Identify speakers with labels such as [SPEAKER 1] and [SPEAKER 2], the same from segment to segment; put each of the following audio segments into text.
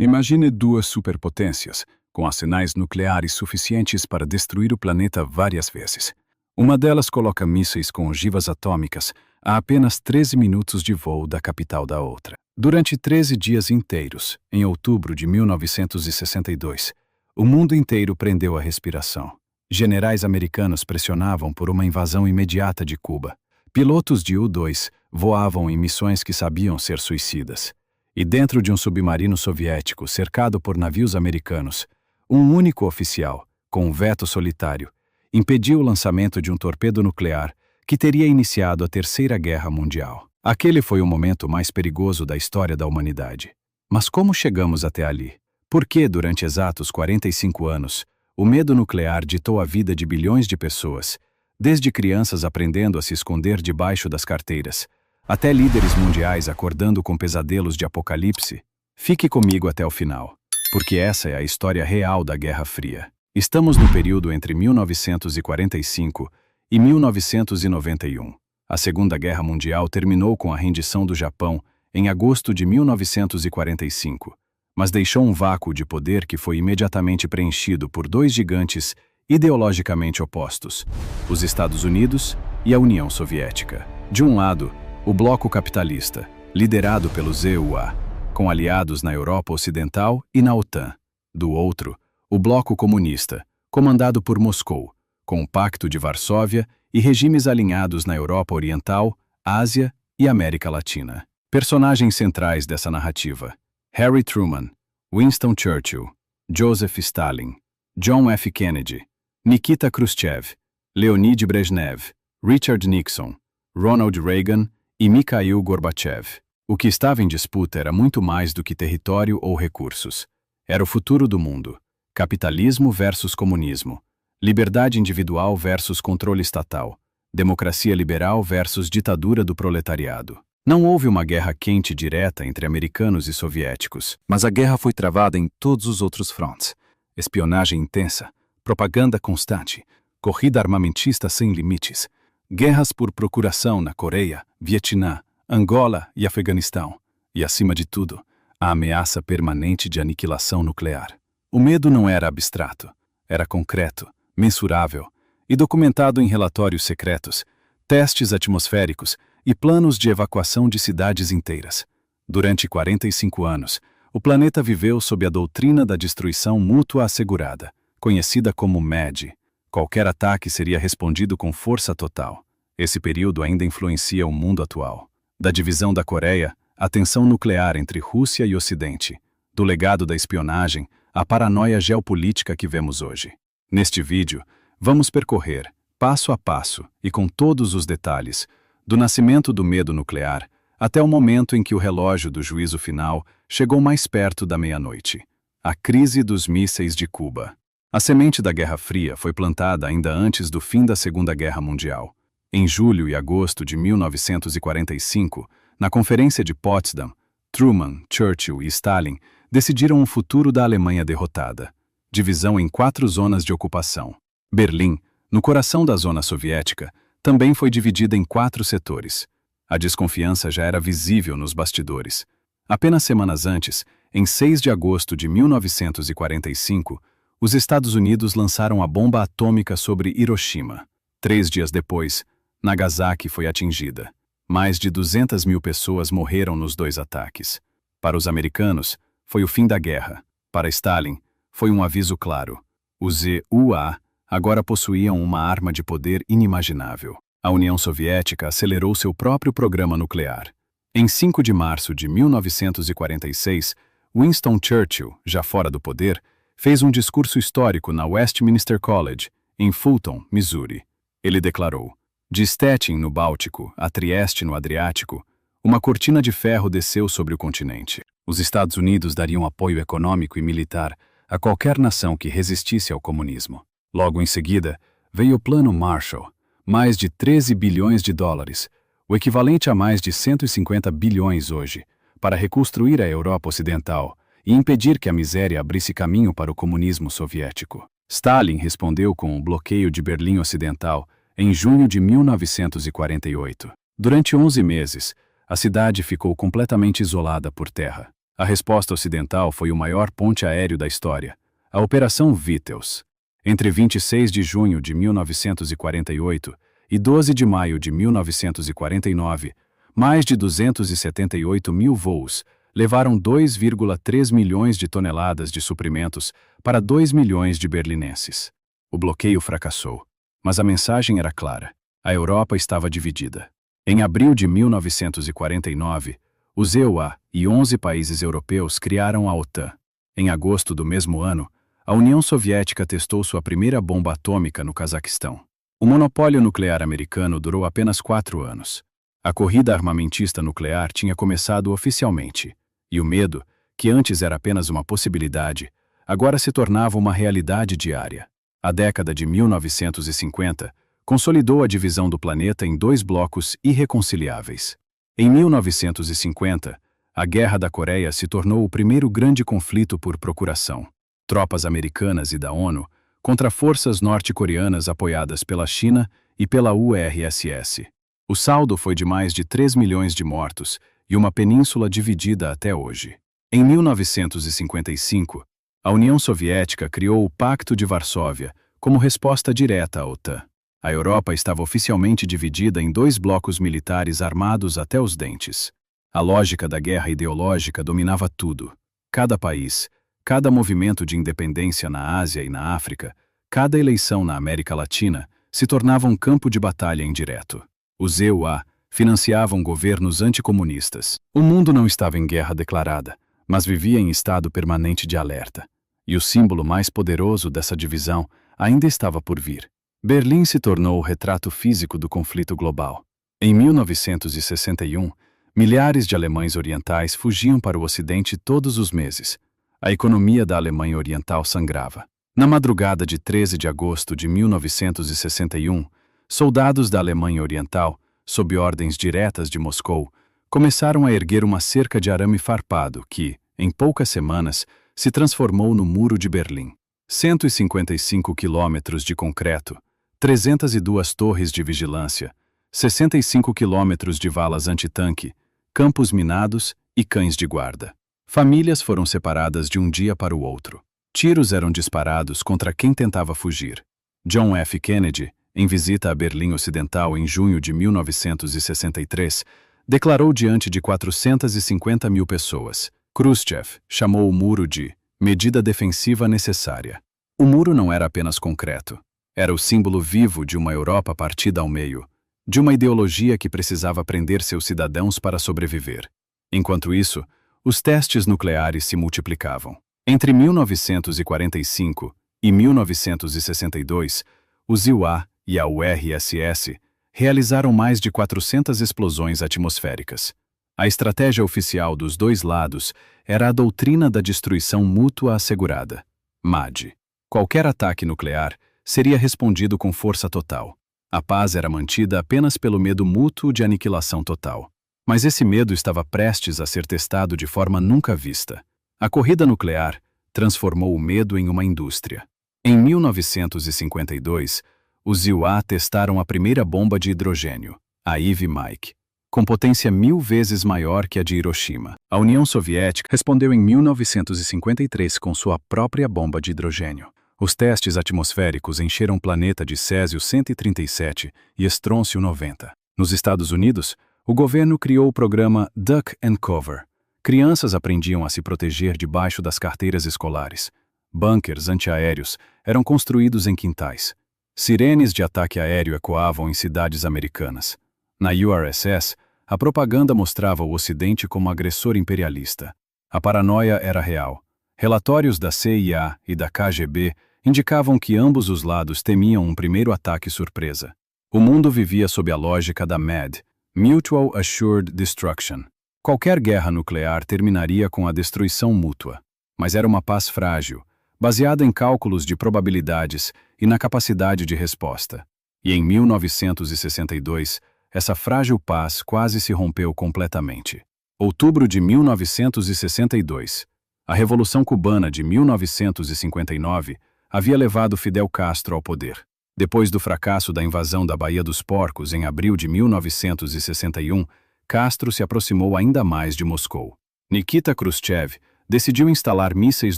[SPEAKER 1] Imagine duas superpotências, com arsenais nucleares suficientes para destruir o planeta várias vezes. Uma delas coloca mísseis com ogivas atômicas a apenas 13 minutos de voo da capital da outra. Durante 13 dias inteiros, em outubro de 1962, o mundo inteiro prendeu a respiração. Generais americanos pressionavam por uma invasão imediata de Cuba. Pilotos de U-2 voavam em missões que sabiam ser suicidas. E dentro de um submarino soviético cercado por navios americanos, um único oficial, com um veto solitário, impediu o lançamento de um torpedo nuclear que teria iniciado a Terceira Guerra Mundial. Aquele foi o momento mais perigoso da história da humanidade. Mas como chegamos até ali? Por que, durante exatos 45 anos, o medo nuclear ditou a vida de bilhões de pessoas, desde crianças aprendendo a se esconder debaixo das carteiras, até líderes mundiais acordando com pesadelos de apocalipse? Fique comigo até o final, porque essa é a história real da Guerra Fria. Estamos no período entre 1945 e 1991. A Segunda Guerra Mundial terminou com a rendição do Japão em agosto de 1945, mas deixou um vácuo de poder que foi imediatamente preenchido por dois gigantes ideologicamente opostos, os Estados Unidos e a União Soviética. De um lado, o bloco capitalista, liderado pelo ZUA, com aliados na Europa Ocidental e na OTAN. Do outro, o bloco comunista, comandado por Moscou, com o Pacto de Varsóvia e regimes alinhados na Europa Oriental, Ásia e América Latina. Personagens centrais dessa narrativa: Harry Truman, Winston Churchill, Joseph Stalin, John F. Kennedy, Nikita Khrushchev, Leonid Brezhnev, Richard Nixon, Ronald Reagan e Mikhail Gorbachev. O que estava em disputa era muito mais do que território ou recursos. Era o futuro do mundo. Capitalismo versus comunismo. Liberdade individual versus controle estatal. Democracia liberal versus ditadura do proletariado. Não houve uma guerra quente direta entre americanos e soviéticos, mas a guerra foi travada em todos os outros fronts. Espionagem intensa, propaganda constante, corrida armamentista sem limites, guerras por procuração na Coreia, Vietnã, Angola e Afeganistão. E, acima de tudo, a ameaça permanente de aniquilação nuclear. O medo não era abstrato, era concreto, mensurável e documentado em relatórios secretos, testes atmosféricos e planos de evacuação de cidades inteiras. Durante 45 anos, o planeta viveu sob a doutrina da destruição mútua assegurada, conhecida como MAD. Qualquer ataque seria respondido com força total. Esse período ainda influencia o mundo atual. Da divisão da Coreia, à tensão nuclear entre Rússia e Ocidente, do legado da espionagem à paranoia geopolítica que vemos hoje. Neste vídeo, vamos percorrer, passo a passo e com todos os detalhes, do nascimento do medo nuclear até o momento em que o relógio do juízo final chegou mais perto da meia-noite. A crise dos mísseis de Cuba. A semente da Guerra Fria foi plantada ainda antes do fim da Segunda Guerra Mundial. Em julho e agosto de 1945, na Conferência de Potsdam, Truman, Churchill e Stalin decidiram o futuro da Alemanha derrotada. Divisão em 4 zonas de ocupação. Berlim, no coração da zona soviética, também foi dividida em 4 setores. A desconfiança já era visível nos bastidores. Apenas semanas antes, em 6 de agosto de 1945, os Estados Unidos lançaram a bomba atômica sobre Hiroshima. 3 dias depois, Nagasaki foi atingida. Mais de 200 mil pessoas morreram nos 2 ataques. Para os americanos, foi o fim da guerra. Para Stalin, foi um aviso claro. Os ZUA agora possuíam uma arma de poder inimaginável. A União Soviética acelerou seu próprio programa nuclear. Em 5 de março de 1946, Winston Churchill, já fora do poder, fez um discurso histórico na Westminster College, em Fulton, Missouri. Ele declarou: de Stettin, no Báltico, a Trieste, no Adriático, uma cortina de ferro desceu sobre o continente. Os Estados Unidos dariam apoio econômico e militar a qualquer nação que resistisse ao comunismo. Logo em seguida, veio o Plano Marshall, mais de 13 bilhões de dólares, o equivalente a mais de 150 bilhões hoje, para reconstruir a Europa Ocidental e impedir que a miséria abrisse caminho para o comunismo soviético. Stalin respondeu com o bloqueio de Berlim Ocidental em junho de 1948. Durante 11 meses, a cidade ficou completamente isolada por terra. A resposta ocidental foi o maior ponte aéreo da história, a Operação Vítels. Entre 26 de junho de 1948 e 12 de maio de 1949, mais de 278 mil voos levaram 2,3 milhões de toneladas de suprimentos para 2 milhões de berlinenses. O bloqueio fracassou, mas a mensagem era clara. A Europa estava dividida. Em abril de 1949, os EUA e 11 países europeus criaram a OTAN. Em agosto do mesmo ano, a União Soviética testou sua primeira bomba atômica no Cazaquistão. O monopólio nuclear americano durou apenas 4 anos. A corrida armamentista nuclear tinha começado oficialmente, e o medo, que antes era apenas uma possibilidade, agora se tornava uma realidade diária. A década de 1950 consolidou a divisão do planeta em 2 blocos irreconciliáveis. Em 1950, a Guerra da Coreia se tornou o primeiro grande conflito por procuração. Tropas americanas e da ONU contra forças norte-coreanas apoiadas pela China e pela URSS. O saldo foi de mais de 3 milhões de mortos e uma península dividida até hoje. Em 1955, a União Soviética criou o Pacto de Varsóvia como resposta direta à OTAN. A Europa estava oficialmente dividida em 2 blocos militares armados até os dentes. A lógica da guerra ideológica dominava tudo. Cada país, cada movimento de independência na Ásia e na África, cada eleição na América Latina se tornava um campo de batalha indireto. Os EUA financiavam governos anticomunistas. O mundo não estava em guerra declarada, mas vivia em estado permanente de alerta. E o símbolo mais poderoso dessa divisão ainda estava por vir. Berlim se tornou o retrato físico do conflito global. Em 1961, milhares de alemães orientais fugiam para o Ocidente todos os meses. A economia da Alemanha Oriental sangrava. Na madrugada de 13 de agosto de 1961, soldados da Alemanha Oriental, sob ordens diretas de Moscou, começaram a erguer uma cerca de arame farpado que, em poucas semanas, se transformou no Muro de Berlim. 155 quilômetros de concreto, 302 torres de vigilância, 65 quilômetros de valas antitanque, campos minados e cães de guarda. Famílias foram separadas de um dia para o outro. Tiros eram disparados contra quem tentava fugir. John F. Kennedy, em visita a Berlim Ocidental em junho de 1963, declarou diante de 450 mil pessoas. Khrushchev chamou o muro de medida defensiva necessária. O muro não era apenas concreto. Era o símbolo vivo de uma Europa partida ao meio, de uma ideologia que precisava prender seus cidadãos para sobreviver. Enquanto isso, os testes nucleares se multiplicavam. Entre 1945 e 1962, os IUA e a URSS realizaram mais de 400 explosões atmosféricas. A estratégia oficial dos 2 lados era a doutrina da destruição mútua assegurada, MAD. Qualquer ataque nuclear seria respondido com força total. A paz era mantida apenas pelo medo mútuo de aniquilação total. Mas esse medo estava prestes a ser testado de forma nunca vista. A corrida nuclear transformou o medo em uma indústria. Em 1952, os IUA testaram a primeira bomba de hidrogênio, a Ivy Mike, com potência 1000 vezes maior que a de Hiroshima. A União Soviética respondeu em 1953 com sua própria bomba de hidrogênio. Os testes atmosféricos encheram o planeta de Césio-137 e Estrôncio-90. Nos Estados Unidos, o governo criou o programa Duck and Cover. Crianças aprendiam a se proteger debaixo das carteiras escolares. Bunkers antiaéreos eram construídos em quintais. Sirenes de ataque aéreo ecoavam em cidades americanas. Na URSS, a propaganda mostrava o Ocidente como agressor imperialista. A paranoia era real. Relatórios da CIA e da KGB indicavam que ambos os lados temiam um primeiro ataque surpresa. O mundo vivia sob a lógica da MAD, Mutual Assured Destruction. Qualquer guerra nuclear terminaria com a destruição mútua. Mas era uma paz frágil, baseada em cálculos de probabilidades e na capacidade de resposta. E em 1962, essa frágil paz quase se rompeu completamente. Outubro de 1962. A Revolução Cubana de 1959 havia levado Fidel Castro ao poder. Depois do fracasso da invasão da Baía dos Porcos em abril de 1961, Castro se aproximou ainda mais de Moscou. Nikita Khrushchev decidiu instalar mísseis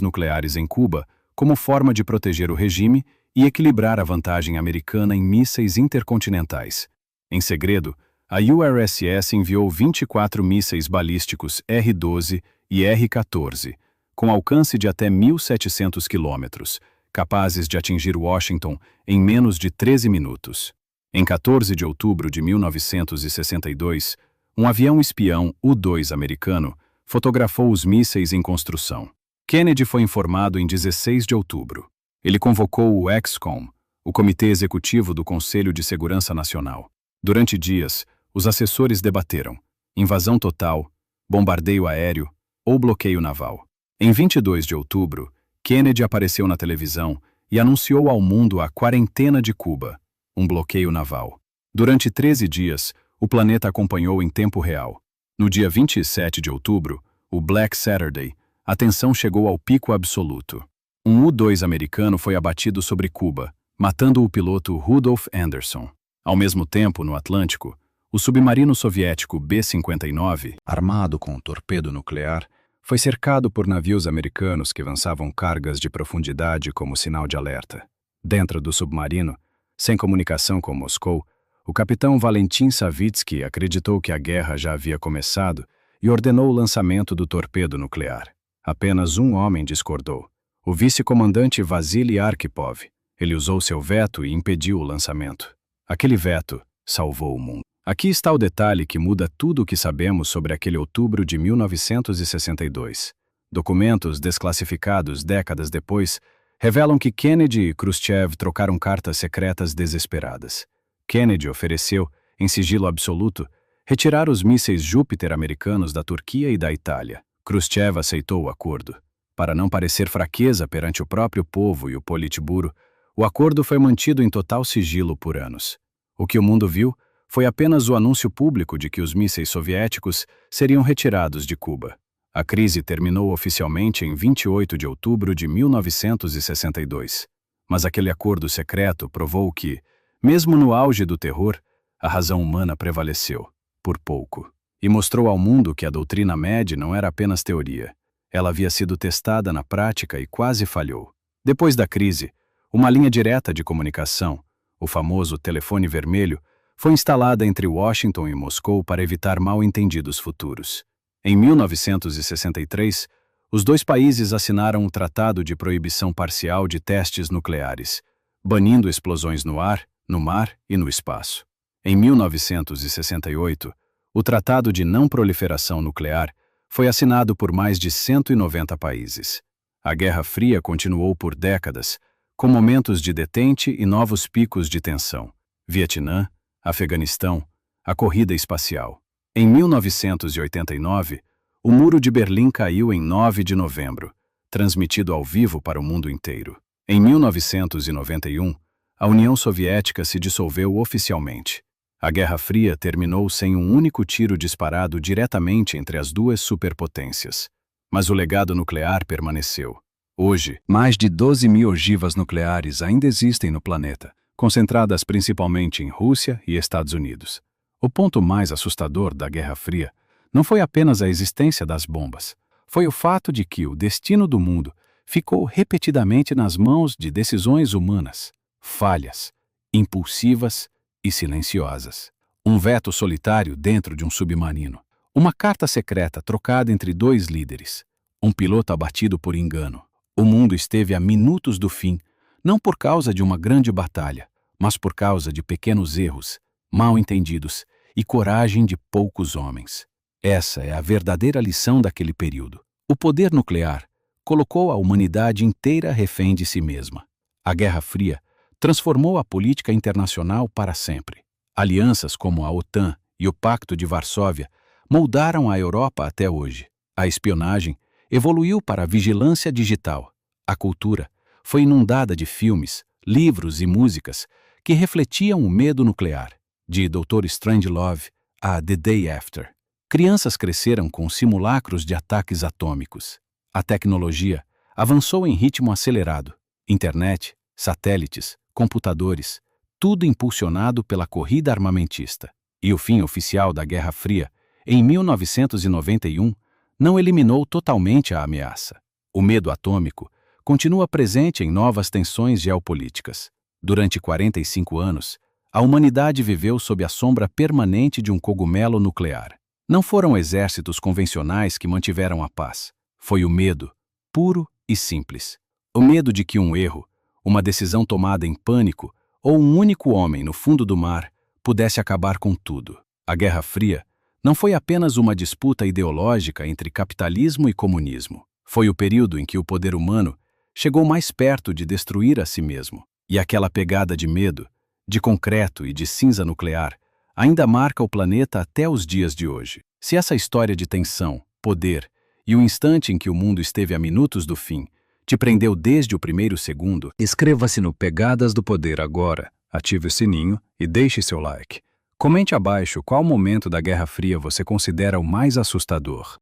[SPEAKER 1] nucleares em Cuba como forma de proteger o regime e equilibrar a vantagem americana em mísseis intercontinentais. Em segredo, a URSS enviou 24 mísseis balísticos R-12 e R-14, com alcance de até 1.700 quilômetros, capazes de atingir Washington em menos de 13 minutos. Em 14 de outubro de 1962, um avião espião U-2 americano fotografou os mísseis em construção. Kennedy foi informado em 16 de outubro. Ele convocou o ExComm, o Comitê Executivo do Conselho de Segurança Nacional. Durante dias, os assessores debateram invasão total, bombardeio aéreo ou bloqueio naval. Em 22 de outubro, Kennedy apareceu na televisão e anunciou ao mundo a quarentena de Cuba, um bloqueio naval. Durante 13 dias, o planeta acompanhou em tempo real. No dia 27 de outubro, o Black Saturday, a tensão chegou ao pico absoluto. Um U-2 americano foi abatido sobre Cuba, matando o piloto Rudolf Anderson. Ao mesmo tempo, no Atlântico, o submarino soviético B-59, armado com um torpedo nuclear, foi cercado por navios americanos que lançavam cargas de profundidade como sinal de alerta. Dentro do submarino, sem comunicação com Moscou, o capitão Valentin Savitsky acreditou que a guerra já havia começado e ordenou o lançamento do torpedo nuclear. Apenas um homem discordou: o vice-comandante Vassily Arkhipov. Ele usou seu veto e impediu o lançamento. Aquele veto salvou o mundo. Aqui está o detalhe que muda tudo o que sabemos sobre aquele outubro de 1962. Documentos desclassificados décadas depois revelam que Kennedy e Khrushchev trocaram cartas secretas desesperadas. Kennedy ofereceu, em sigilo absoluto, retirar os mísseis Júpiter americanos da Turquia e da Itália. Khrushchev aceitou o acordo. Para não parecer fraqueza perante o próprio povo e o Politburo, o acordo foi mantido em total sigilo por anos. O que o mundo viu foi apenas o anúncio público de que os mísseis soviéticos seriam retirados de Cuba. A crise terminou oficialmente em 28 de outubro de 1962. Mas aquele acordo secreto provou que, mesmo no auge do terror, a razão humana prevaleceu, por pouco, e mostrou ao mundo que a doutrina MED não era apenas teoria. Ela havia sido testada na prática e quase falhou. Depois da crise, uma linha direta de comunicação, o famoso telefone vermelho, foi instalada entre Washington e Moscou para evitar mal-entendidos futuros. Em 1963, os dois países assinaram um tratado de proibição parcial de testes nucleares, banindo explosões no ar, no mar e no espaço. Em 1968, o Tratado de Não Proliferação Nuclear foi assinado por mais de 190 países. A Guerra Fria continuou por décadas, com momentos de detente e novos picos de tensão. Vietnã, Afeganistão, a corrida espacial. Em 1989, o Muro de Berlim caiu em 9 de novembro, transmitido ao vivo para o mundo inteiro. Em 1991, a União Soviética se dissolveu oficialmente. A Guerra Fria terminou sem um único tiro disparado diretamente entre as duas superpotências. Mas o legado nuclear permaneceu. Hoje, mais de 12 mil ogivas nucleares ainda existem no planeta, concentradas principalmente em Rússia e Estados Unidos. O ponto mais assustador da Guerra Fria não foi apenas a existência das bombas, foi o fato de que o destino do mundo ficou repetidamente nas mãos de decisões humanas, falhas, impulsivas e silenciosas. Um veto solitário dentro de um submarino, uma carta secreta trocada entre dois líderes, um piloto abatido por engano. O mundo esteve a minutos do fim, não por causa de uma grande batalha, mas por causa de pequenos erros, mal-entendidos e coragem de poucos homens. Essa é a verdadeira lição daquele período. O poder nuclear colocou a humanidade inteira refém de si mesma. A Guerra Fria transformou a política internacional para sempre. Alianças como a OTAN e o Pacto de Varsóvia moldaram a Europa até hoje. A espionagem evoluiu para a vigilância digital. A cultura foi inundada de filmes, livros e músicas que refletiam o medo nuclear, de Dr. Strangelove a The Day After. Crianças cresceram com simulacros de ataques atômicos. A tecnologia avançou em ritmo acelerado. Internet, satélites, computadores, tudo impulsionado pela corrida armamentista. E o fim oficial da Guerra Fria, em 1991, não eliminou totalmente a ameaça. O medo atômico continua presente em novas tensões geopolíticas. Durante 45 anos, a humanidade viveu sob a sombra permanente de um cogumelo nuclear. Não foram exércitos convencionais que mantiveram a paz. Foi o medo, puro e simples. O medo de que um erro, uma decisão tomada em pânico ou um único homem no fundo do mar pudesse acabar com tudo. A Guerra Fria não foi apenas uma disputa ideológica entre capitalismo e comunismo. Foi o período em que o poder humano chegou mais perto de destruir a si mesmo. E aquela pegada de medo, de concreto e de cinza nuclear, ainda marca o planeta até os dias de hoje. Se essa história de tensão, poder e o instante em que o mundo esteve a minutos do fim te prendeu desde o primeiro segundo, inscreva-se no Pegadas do Poder agora, ative o sininho e deixe seu like. Comente abaixo qual momento da Guerra Fria você considera o mais assustador.